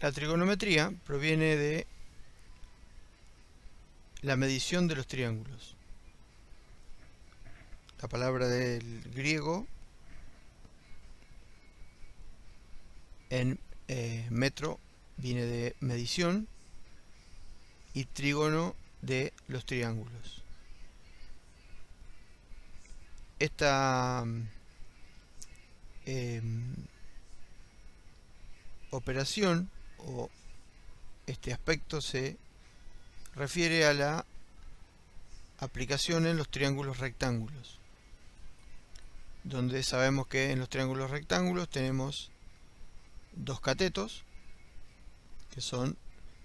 La trigonometría proviene de la medición de los triángulos. La palabra del griego en metro viene de medición y trígono de los triángulos. Esta operación o este aspecto se refiere a la aplicación en los triángulos rectángulos, donde sabemos que en los triángulos rectángulos tenemos dos catetos, que son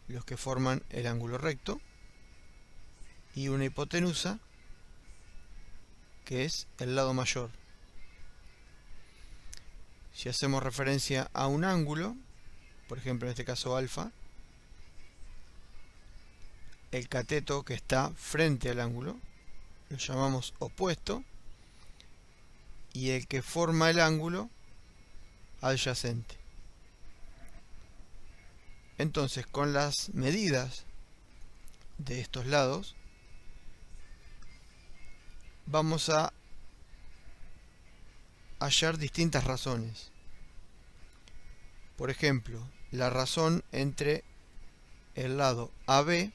los que forman el ángulo recto, y una hipotenusa, que es el lado mayor. Si hacemos referencia a un ángulo, por ejemplo en este caso alfa, el cateto que está frente al ángulo lo llamamos opuesto, y el que forma el ángulo adyacente. Entonces, con las medidas de estos lados vamos a hallar distintas razones. Por ejemplo, la razón entre el lado AB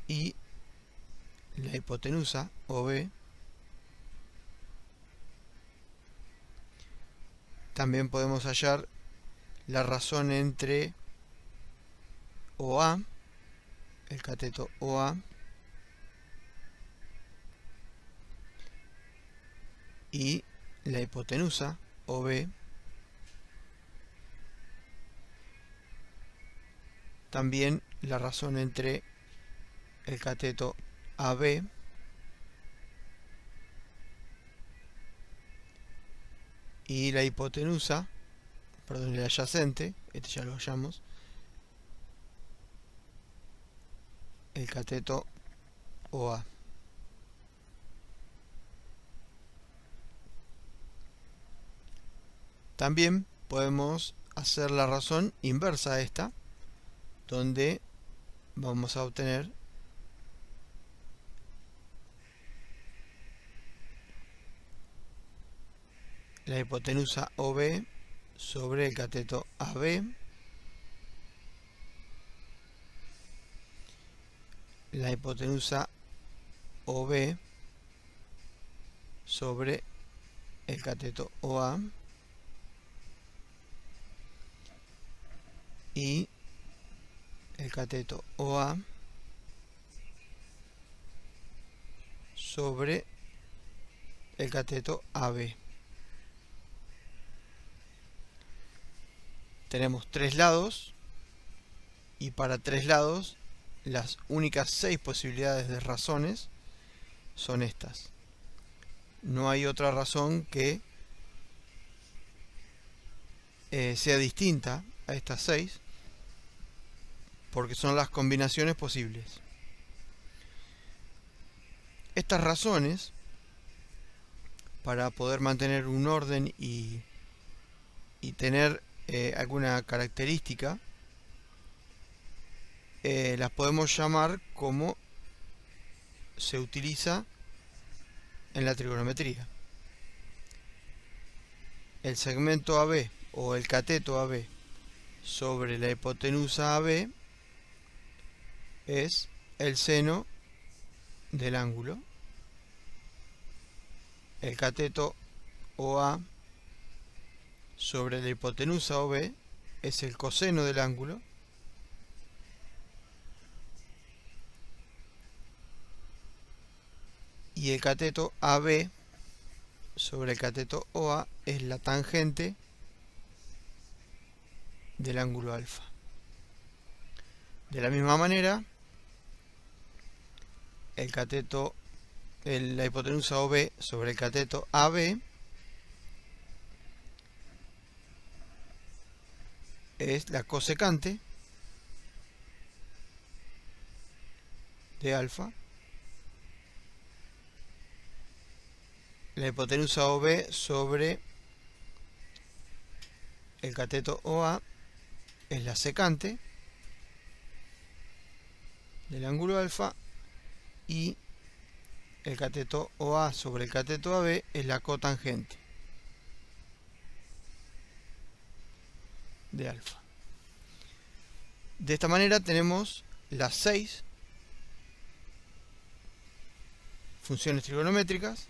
y la hipotenusa OB. También podemos hallar la razón entre OA, el cateto OA, y la hipotenusa OB. También la razón entre el cateto AB y la hipotenusa, perdón, el adyacente, este ya lo hallamos, el cateto OA. También podemos hacer la razón inversa a esta, donde vamos a obtener la hipotenusa OB sobre el cateto AB, la hipotenusa OB sobre el cateto OA y el cateto OA sobre el cateto AB. Tenemos tres lados, y para tres lados las únicas 6 posibilidades de razones son estas. No hay otra razón que sea distinta a estas 6, porque son las combinaciones posibles. Estas razones, para poder mantener un orden y tener alguna característica, las podemos llamar como se utiliza en la trigonometría. El segmento AB o el cateto AB sobre la hipotenusa AB es el seno del ángulo. El cateto OA sobre la hipotenusa OB es el coseno del ángulo. Y el cateto AB sobre el cateto OA es la tangente del ángulo alfa. De la misma manera, la hipotenusa OB sobre el cateto AB es la cosecante de alfa. La hipotenusa OB sobre el cateto OA es la secante del ángulo alfa y el cateto OA sobre el cateto AB es la cotangente de alfa. De esta manera tenemos las 6 funciones trigonométricas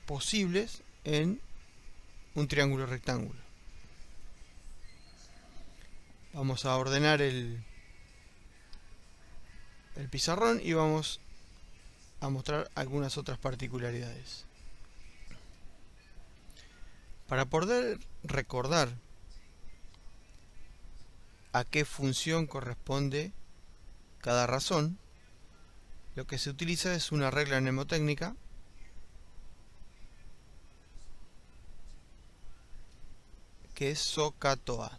posibles en un triángulo rectángulo. Vamos a ordenar el pizarrón y vamos a mostrar algunas otras particularidades. Para poder recordar a qué función corresponde cada razón, lo que se utiliza es una regla mnemotécnica que es SOHCAHTOA.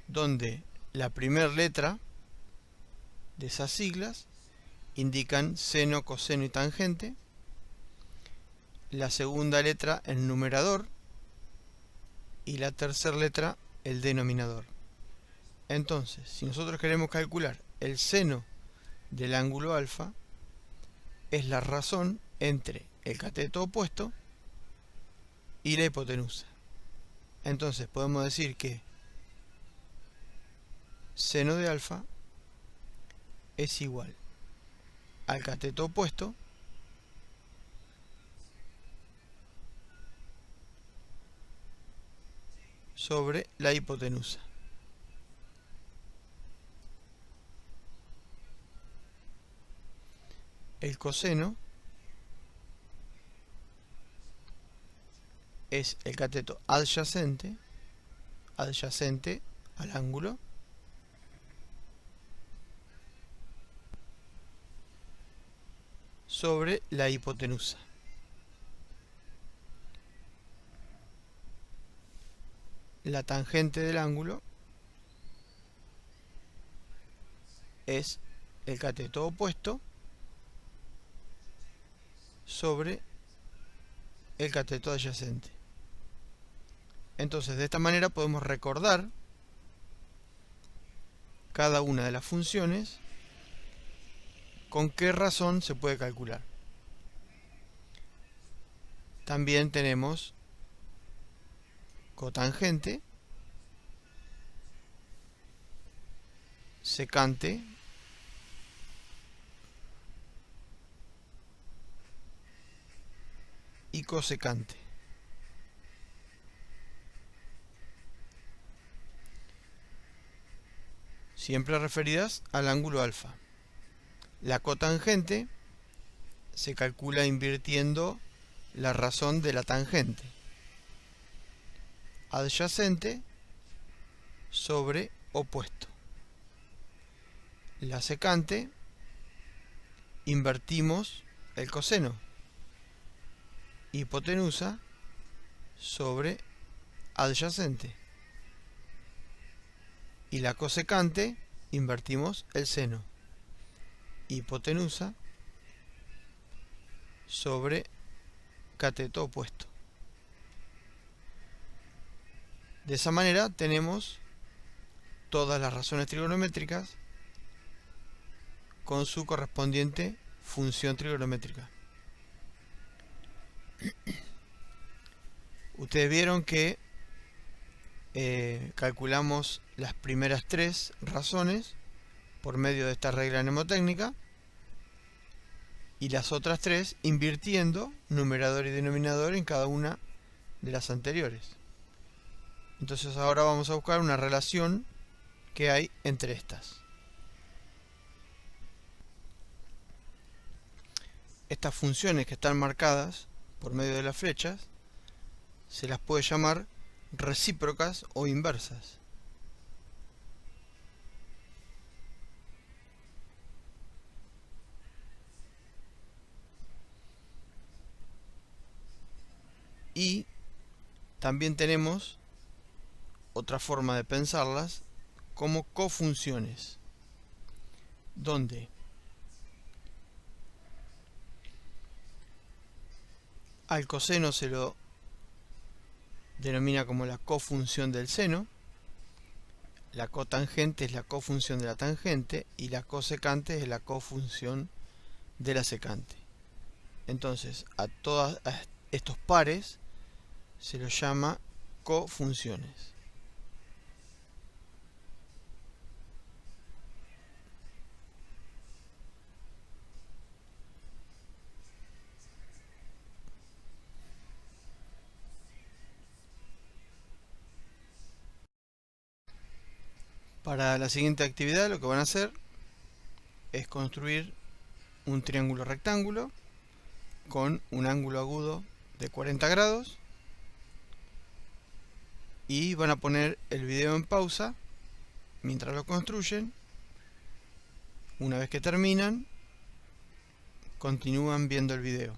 Donde la primera letra de esas siglas indican seno, coseno y tangente, la segunda letra el numerador y la tercera letra el denominador. Entonces, si nosotros queremos calcular el seno del ángulo alfa, es la razón entre el cateto opuesto y la hipotenusa. Entonces podemos decir que seno de alfa es igual al cateto opuesto sobre la hipotenusa. El coseno es el cateto adyacente al ángulo sobre la hipotenusa. La tangente del ángulo es el cateto opuesto sobre el cateto adyacente. Entonces, de esta manera podemos recordar cada una de las funciones con qué razón se puede calcular. También tenemos cotangente, secante, y cosecante. Siempre referidas al ángulo alfa. La cotangente se calcula invirtiendo la razón de la tangente. Adyacente sobre opuesto. La secante invertimos el coseno. Hipotenusa sobre adyacente. Y la cosecante invertimos el seno. Hipotenusa sobre cateto opuesto. De esa manera tenemos todas las razones trigonométricas con su correspondiente función trigonométrica. Ustedes vieron que calculamos las primeras 3 razones por medio de esta regla mnemotécnica y las otras 3 invirtiendo numerador y denominador en cada una de las anteriores. Entonces ahora vamos a buscar una relación que hay entre estas. Estas funciones que están marcadas por medio de las flechas se las puede llamar recíprocas o inversas. Y también tenemos otra forma de pensarlas como cofunciones, donde Al coseno se lo denomina como la cofunción del seno. La cotangente es la cofunción de la tangente y la cosecante es la cofunción de la secante. Entonces, a todos estos pares se los llama cofunciones. Para la siguiente actividad lo que van a hacer es construir un triángulo rectángulo con un ángulo agudo de 40 grados y van a poner el video en pausa mientras lo construyen. Una vez que terminan, continúan viendo el video.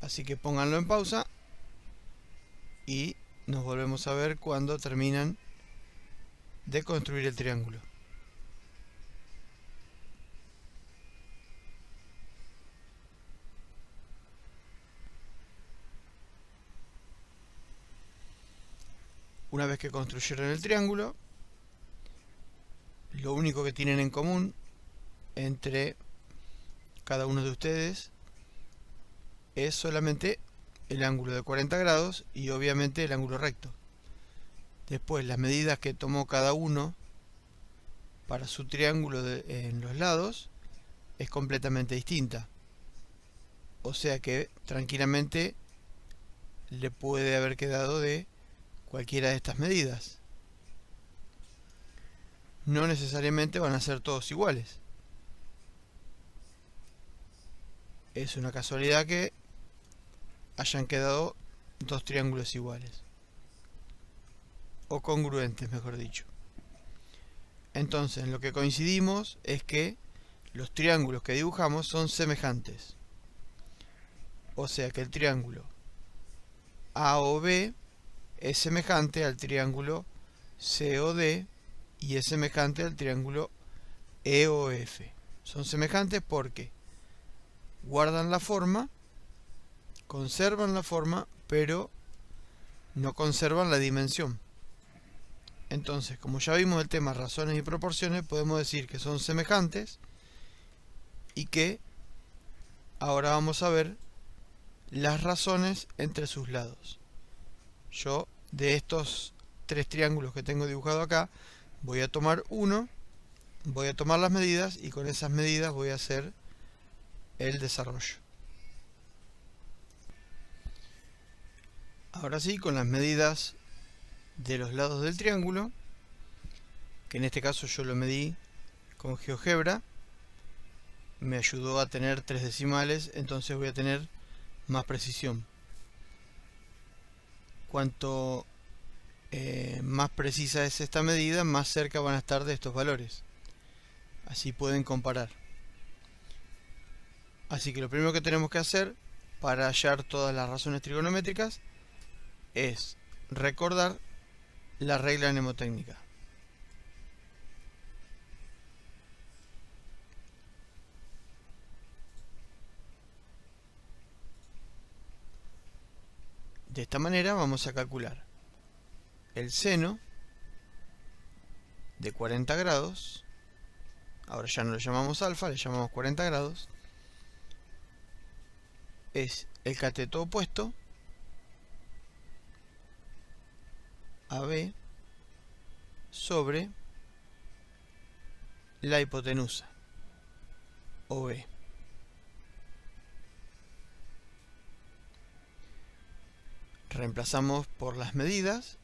Así que pónganlo en pausa y nos volvemos a ver cuando terminan de construir el triángulo. Una vez que construyeron el triángulo, lo único que tienen en común entre cada uno de ustedes es solamente el ángulo de 40 grados y obviamente el ángulo recto. Después, las medidas que tomó cada uno para su triángulo en los lados es completamente distinta. O sea que tranquilamente le puede haber quedado de cualquiera de estas medidas. No necesariamente van a ser todos iguales. Es una casualidad que hayan quedado dos triángulos iguales. O congruentes, mejor dicho. Entonces, en lo que coincidimos es que los triángulos que dibujamos son semejantes. O sea que el triángulo AOB es semejante al triángulo COD y es semejante al triángulo EOF. Son semejantes porque guardan la forma, conservan la forma, pero no conservan la dimensión. Entonces, como ya vimos el tema razones y proporciones, podemos decir que son semejantes y que ahora vamos a ver las razones entre sus lados. Yo, de estos tres triángulos que tengo dibujado acá, voy a tomar uno, voy a tomar las medidas y con esas medidas voy a hacer el desarrollo. Ahora sí, con las medidas de los lados del triángulo, que en este caso yo lo medí con GeoGebra, me ayudó a tener 3 decimales, entonces voy a tener más precisión. Cuanto más precisa es esta medida, más cerca van a estar de estos valores. Así pueden comparar. Así que lo primero que tenemos que hacer para hallar todas las razones trigonométricas es recordar la regla mnemotécnica. De esta manera vamos a calcular el seno de 40 grados, ahora ya no lo llamamos alfa, le llamamos 40 grados, es el cateto opuesto, AB, sobre la hipotenusa, OB. Reemplazamos por las medidas.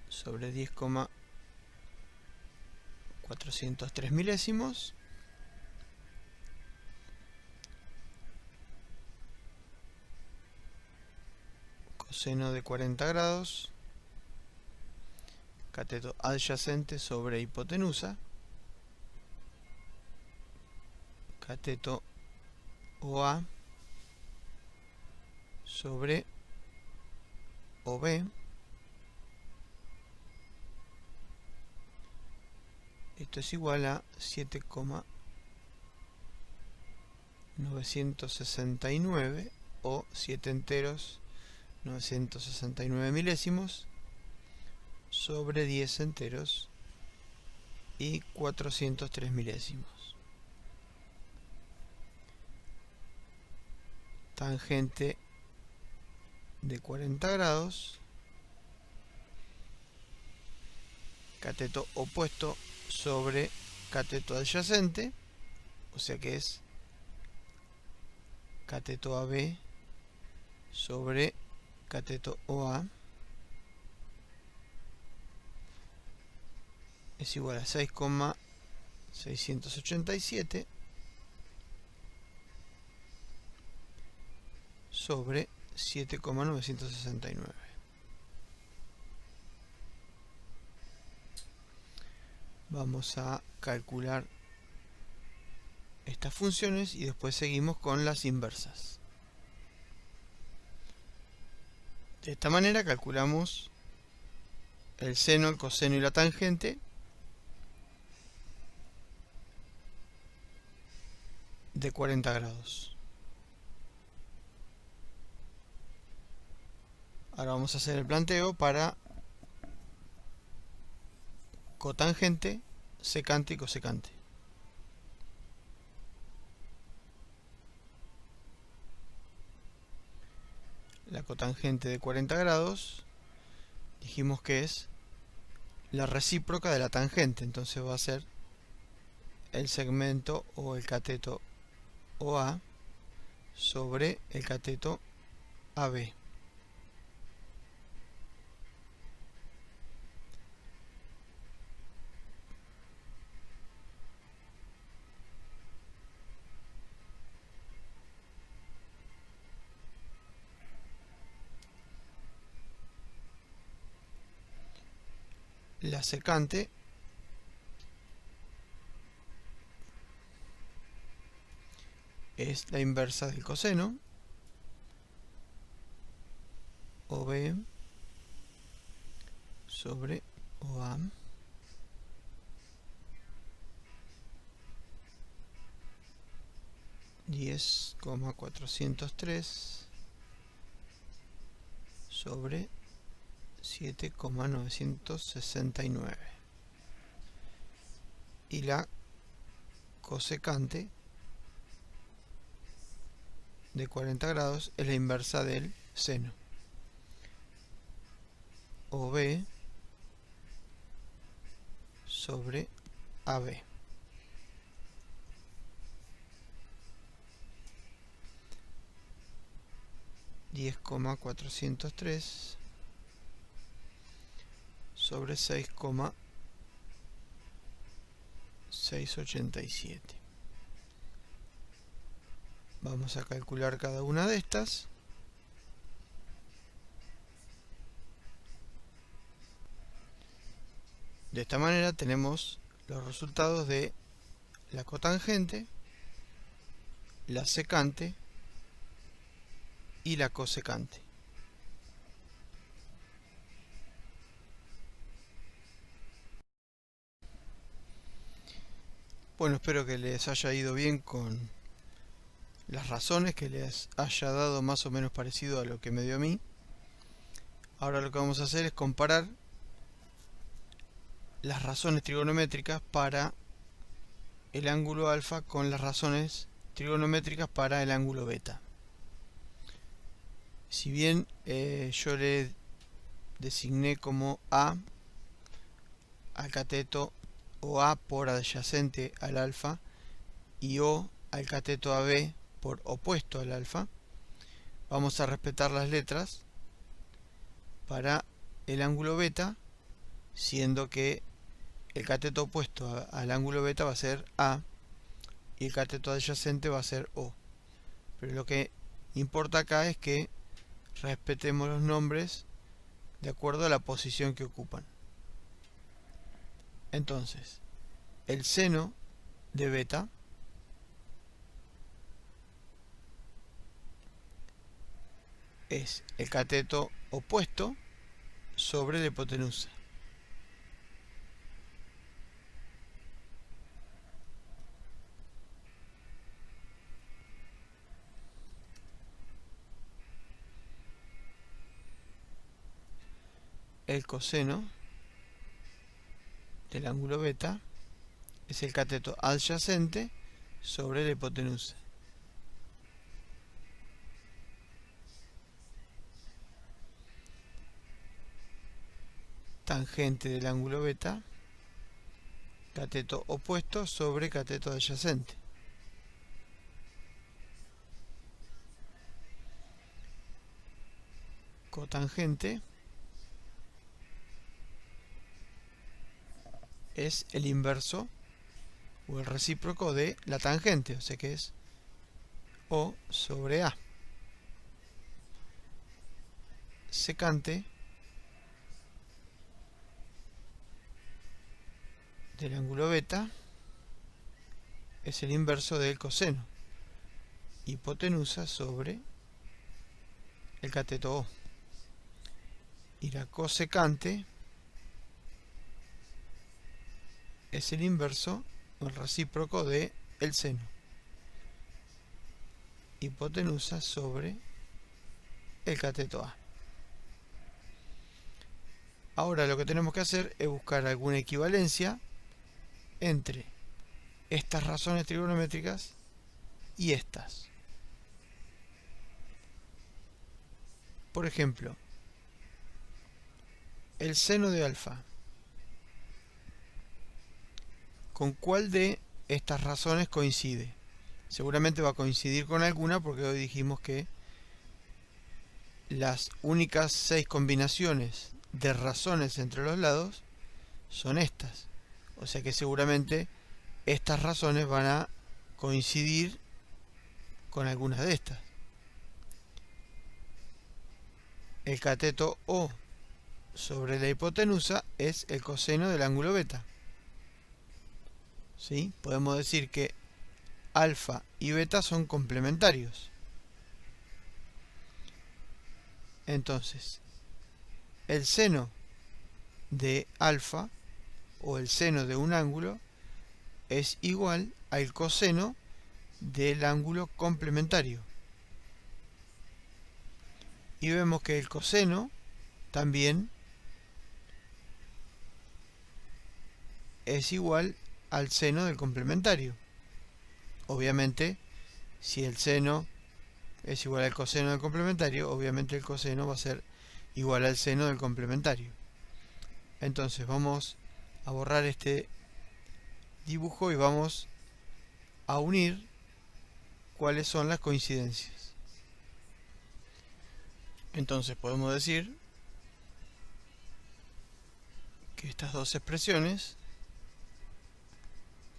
Sobre 10,403 milésimos. Coseno de 40 grados. Cateto adyacente sobre hipotenusa. Cateto OA sobre OB. Esto es igual a 7,969 o 7 enteros 969 milésimos sobre 10 enteros y 403 milésimos. Tangente de 40 grados, cateto opuesto sobre cateto adyacente, o sea que es cateto AB sobre cateto OA, es igual a 6,687 sobre 7,969. Vamos a calcular estas funciones y después seguimos con las inversas. De esta manera calculamos el seno, el coseno y la tangente de 40 grados. Ahora vamos a hacer el planteo para cotangente, secante y cosecante. La cotangente de 40 grados dijimos que es la recíproca de la tangente, entonces va a ser el segmento o el cateto OA sobre el cateto AB. La secante es la inversa del coseno, OB sobre OA, (10,403) sobre 7,969. Y la cosecante de 40 grados es la inversa del seno, OB sobre AB. (10,403) sobre 6,687. Vamos a calcular cada una de estas. De esta manera tenemos los resultados de la cotangente, la secante y la cosecante. Bueno, espero que les haya ido bien con las razones, que les haya dado más o menos parecido a lo que me dio a mí. Ahora lo que vamos a hacer es comparar las razones trigonométricas para el ángulo alfa con las razones trigonométricas para el ángulo beta. Si bien yo le designé como A al cateto OA por adyacente al alfa y O al cateto AB por opuesto al alfa, vamos a respetar las letras para el ángulo beta, siendo que el cateto opuesto al ángulo beta va a ser A y el cateto adyacente va a ser O. Pero lo que importa acá es que respetemos los nombres de acuerdo a la posición que ocupan. Entonces, el seno de beta es el cateto opuesto sobre la hipotenusa. el coseno del ángulo beta es el cateto adyacente sobre la hipotenusa. Tangente del ángulo beta, cateto opuesto sobre cateto adyacente. Cotangente es el inverso o el recíproco de la tangente, o sea que es O sobre A. Secante del ángulo beta es el inverso del coseno. Hipotenusa sobre el cateto O. Y la cosecante es el inverso o el recíproco de el seno. Hipotenusa sobre el cateto A. Ahora lo que tenemos que hacer es buscar alguna equivalencia entre estas razones trigonométricas y estas. Por ejemplo, el seno de alfa. ¿Con cuál de estas razones coincide? Seguramente va a coincidir con alguna porque hoy dijimos que las únicas 6 combinaciones de razones entre los lados son estas. O sea que seguramente estas razones van a coincidir con algunas de estas. El cateto O sobre la hipotenusa es el coseno del ángulo beta. ¿Sí? Podemos decir que alfa y beta son complementarios. Entonces, el seno de alfa o el seno de un ángulo es igual al coseno del ángulo complementario. Y vemos que el coseno también es igual al seno del complementario. Obviamente, si el seno es igual al coseno del complementario, obviamente el coseno va a ser igual al seno del complementario. Entonces vamos a borrar este dibujo y vamos a unir cuáles son las coincidencias. Entonces podemos decir que estas dos expresiones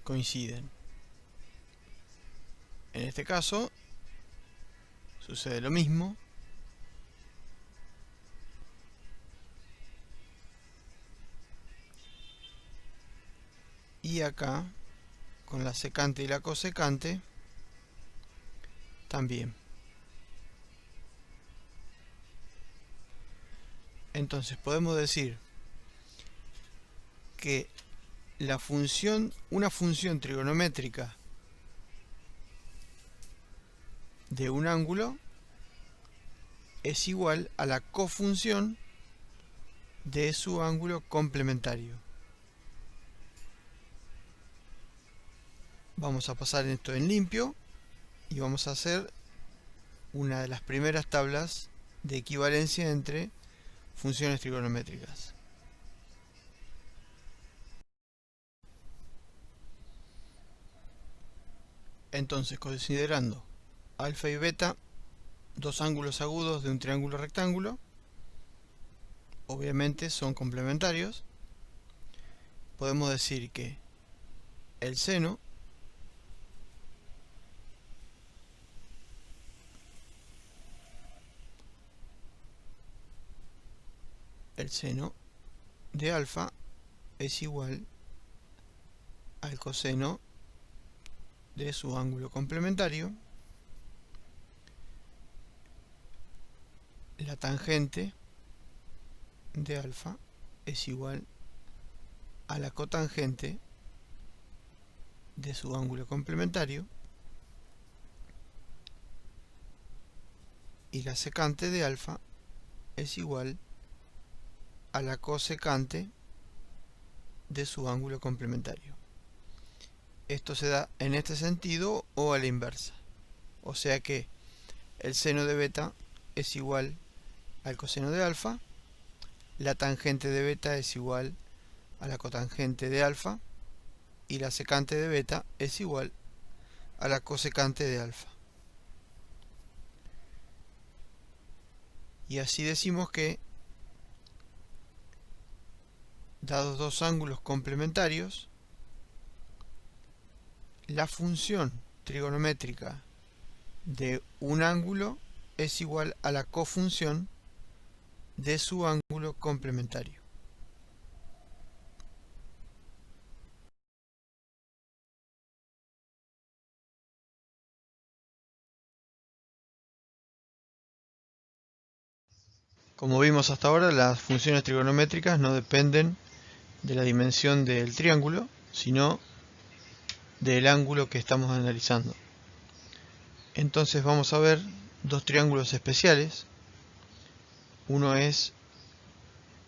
coinciden. En este caso sucede lo mismo. Y acá, con la secante y la cosecante, también. Entonces podemos decir que una función trigonométrica de un ángulo es igual a la cofunción de su ángulo complementario. Vamos a pasar esto en limpio y vamos a hacer una de las primeras tablas de equivalencia entre funciones trigonométricas. Entonces, considerando alfa y beta, dos ángulos agudos de un triángulo rectángulo, obviamente son complementarios, podemos decir que el seno de alfa es igual al coseno de su ángulo complementario. La tangente de alfa es igual a la cotangente de su ángulo complementario. Y la secante de alfa es igual a la cosecante de su ángulo complementario. Esto se da en este sentido o a la inversa. O sea que el seno de beta es igual al coseno de alfa, la tangente de beta es igual a la cotangente de alfa y la secante de beta es igual a la cosecante de alfa. Y así decimos que, dados dos ángulos complementarios, la función trigonométrica de un ángulo es igual a la cofunción de su ángulo complementario. Como vimos hasta ahora, las funciones trigonométricas no dependen de la dimensión del triángulo, sino del ángulo que estamos analizando. Entonces vamos a ver dos triángulos especiales. Uno es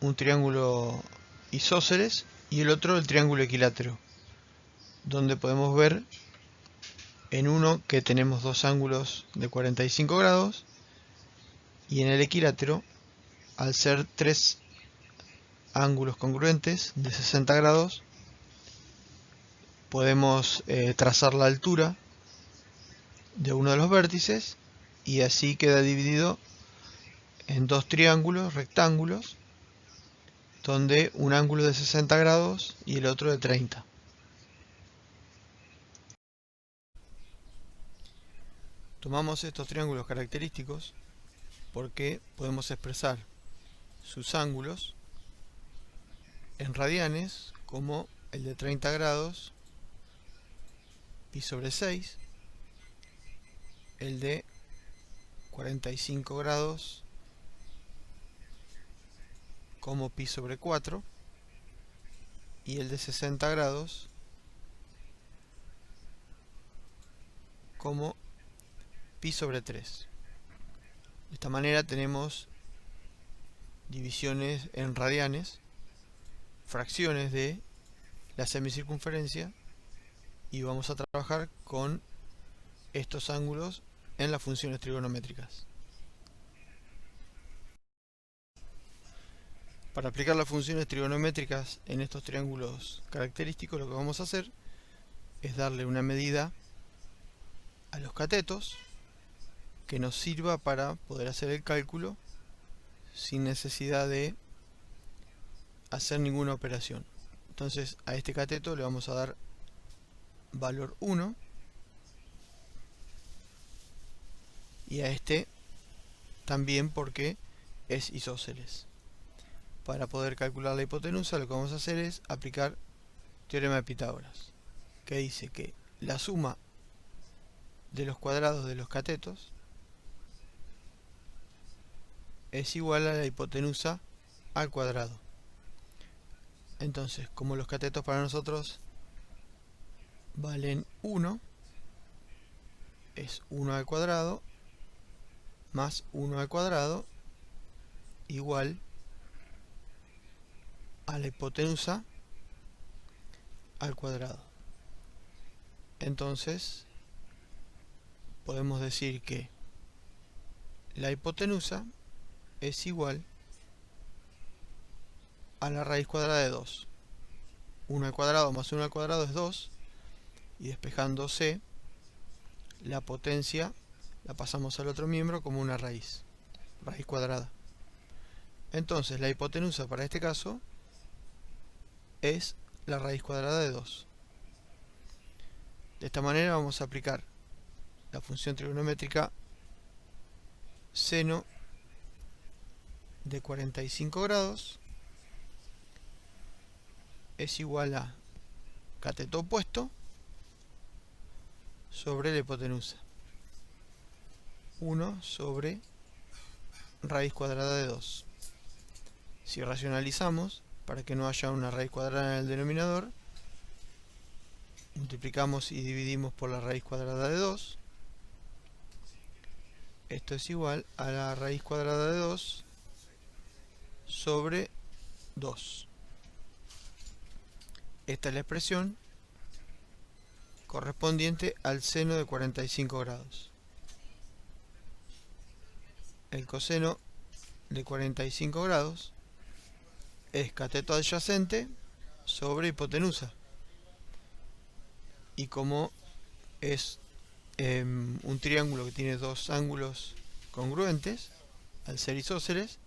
un triángulo isósceles y el otro el triángulo equilátero, donde podemos ver en uno que tenemos dos ángulos de 45 grados y en el equilátero, al ser tres ángulos congruentes de 60 grados, podemos trazar la altura de uno de los vértices y así queda dividido en dos triángulos rectángulos, donde un ángulo de 60 grados y el otro de 30. Tomamos estos triángulos característicos porque podemos expresar sus ángulos en radianes, como el de 30 grados, pi sobre 6, el de 45 grados, como pi sobre 4, y el de 60 grados, como pi sobre 3. De esta manera tenemos divisiones en radianes, fracciones de la semicircunferencia, y vamos a trabajar con estos ángulos en las funciones trigonométricas. Para aplicar las funciones trigonométricas en estos triángulos característicos, lo que vamos a hacer es darle una medida a los catetos que nos sirva para poder hacer el cálculo sin necesidad de hacer ninguna operación. Entonces a este cateto le vamos a dar valor 1 y a este también, porque es isósceles. Para poder calcular la hipotenusa, lo que vamos a hacer es aplicar teorema de Pitágoras, que dice que la suma de los cuadrados de los catetos es igual a la hipotenusa al cuadrado. Entonces, como los catetos para nosotros valen 1, es 1 al cuadrado más 1 al cuadrado igual a la hipotenusa al cuadrado. Entonces podemos decir que la hipotenusa es igual a la raíz cuadrada de 2. 1 al cuadrado más 1 al cuadrado es 2, y despejando c, la potencia la pasamos al otro miembro como una raíz cuadrada. Entonces la hipotenusa para este caso es la raíz cuadrada de 2. De esta manera vamos a aplicar la función trigonométrica seno de 45 grados es igual a cateto opuesto sobre la hipotenusa, 1 sobre raíz cuadrada de 2. Si racionalizamos, para que no haya una raíz cuadrada en el denominador, multiplicamos y dividimos por la raíz cuadrada de 2. Esto es igual a la raíz cuadrada de 2 sobre 2. Esta es la expresión correspondiente al seno de 45 grados. El coseno de 45 grados es cateto adyacente sobre hipotenusa. Y como es un triángulo que tiene dos ángulos congruentes, al ser isósceles,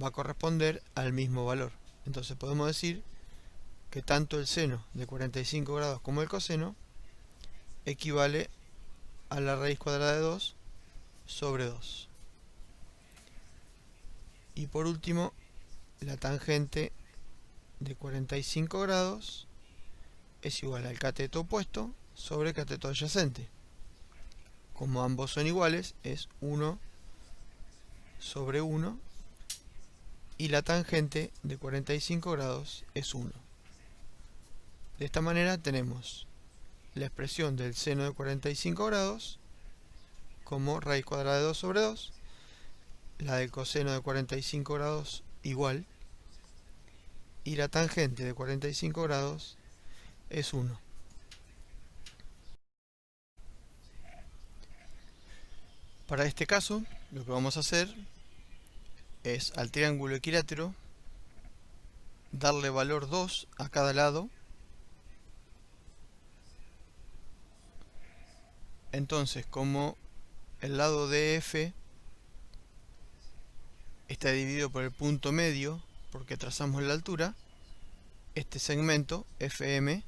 va a corresponder al mismo valor. Entonces podemos decir que tanto el seno de 45 grados como el coseno equivale a la raíz cuadrada de 2 sobre 2. Y por último, la tangente de 45 grados es igual al cateto opuesto sobre cateto adyacente. Como ambos son iguales, es 1 sobre 1 y la tangente de 45 grados es 1. De esta manera tenemos la expresión del seno de 45 grados como raíz cuadrada de 2 sobre 2, la del coseno de 45 grados igual, y la tangente de 45 grados es 1. Para este caso, lo que vamos a hacer es al triángulo equilátero darle valor 2 a cada lado. Entonces, como el lado de F está dividido por el punto medio, porque trazamos la altura, este segmento FM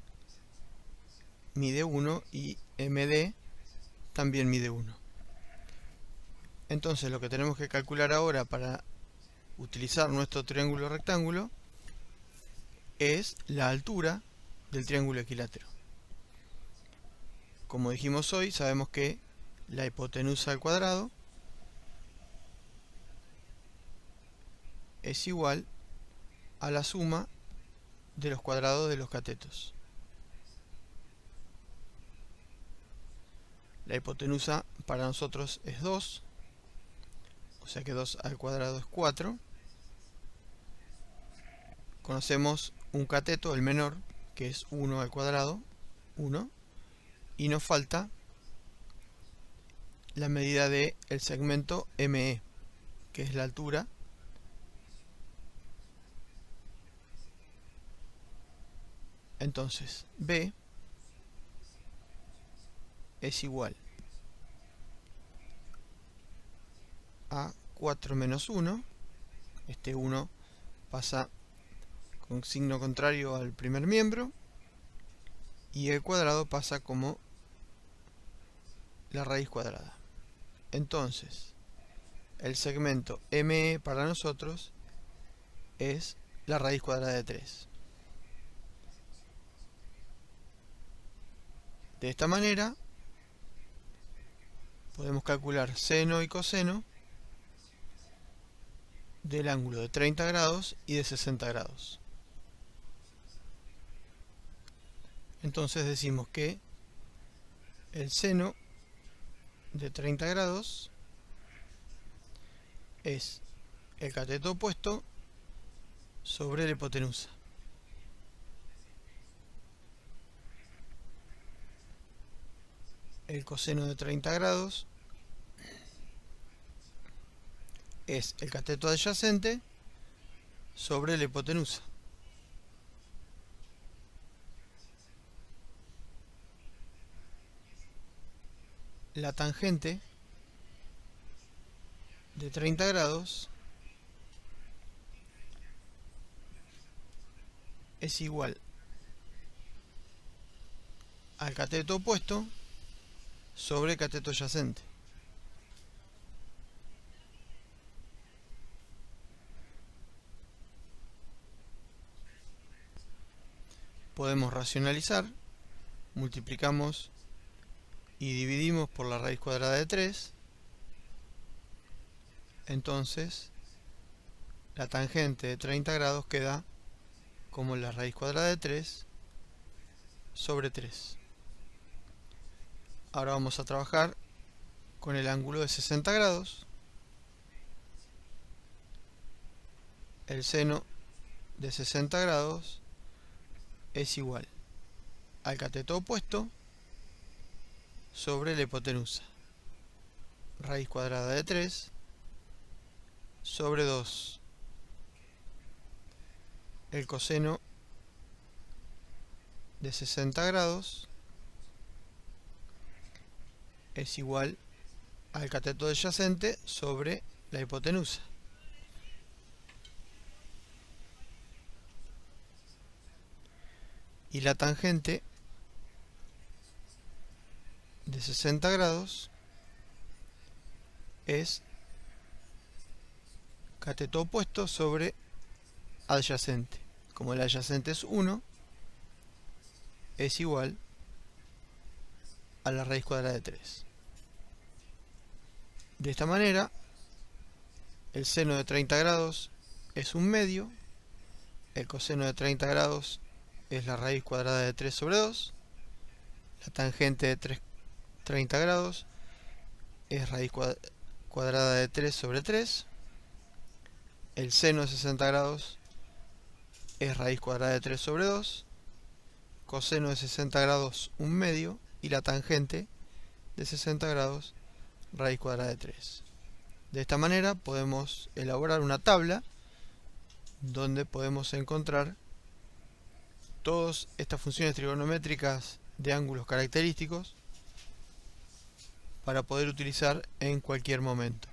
mide 1 y MD también mide 1. Entonces lo que tenemos que calcular ahora para utilizar nuestro triángulo rectángulo es la altura del triángulo equilátero. Como dijimos hoy, sabemos que la hipotenusa al cuadrado es igual a la suma de los cuadrados de los catetos. La hipotenusa para nosotros es 2, o sea que 2 al cuadrado es 4. Conocemos un cateto, el menor, que es 1 al cuadrado, 1, y nos falta la medida del segmento ME, que es la altura Entonces, B es igual a 4 menos 1. Este 1 pasa con signo contrario al primer miembro. Y el cuadrado pasa como la raíz cuadrada. Entonces, el segmento ME para nosotros es la raíz cuadrada de 3. De esta manera, podemos calcular seno y coseno del ángulo de 30 grados y de 60 grados. Entonces decimos que el seno de 30 grados es el cateto opuesto sobre la hipotenusa. El coseno de 30 grados es el cateto adyacente sobre la hipotenusa. La tangente de 30 grados es igual al cateto opuesto sobre el cateto adyacente. Podemos racionalizar, multiplicamos y dividimos por la raíz cuadrada de 3. Entonces, la tangente de 30 grados queda como la raíz cuadrada de 3 sobre 3. Ahora vamos a trabajar con el ángulo de 60 grados. El seno de 60 grados es igual al cateto opuesto sobre la hipotenusa. Raíz cuadrada de 3 sobre 2. El coseno de 60 grados es igual al cateto adyacente sobre la hipotenusa. Y la tangente de 60 grados es cateto opuesto sobre adyacente. Como el adyacente es 1, es igual a la raíz cuadrada de 3. De esta manera, el seno de 30 grados es 1/2, el coseno de 30 grados es la raíz cuadrada de 3 sobre 2, la tangente de 30 grados es raíz cuadrada de 3 sobre 3, el seno de 60 grados es raíz cuadrada de 3 sobre 2, coseno de 60 grados 1/2 y la tangente de 60 grados raíz cuadrada de 3. De esta manera podemos elaborar una tabla donde podemos encontrar todas estas funciones trigonométricas de ángulos característicos para poder utilizar en cualquier momento.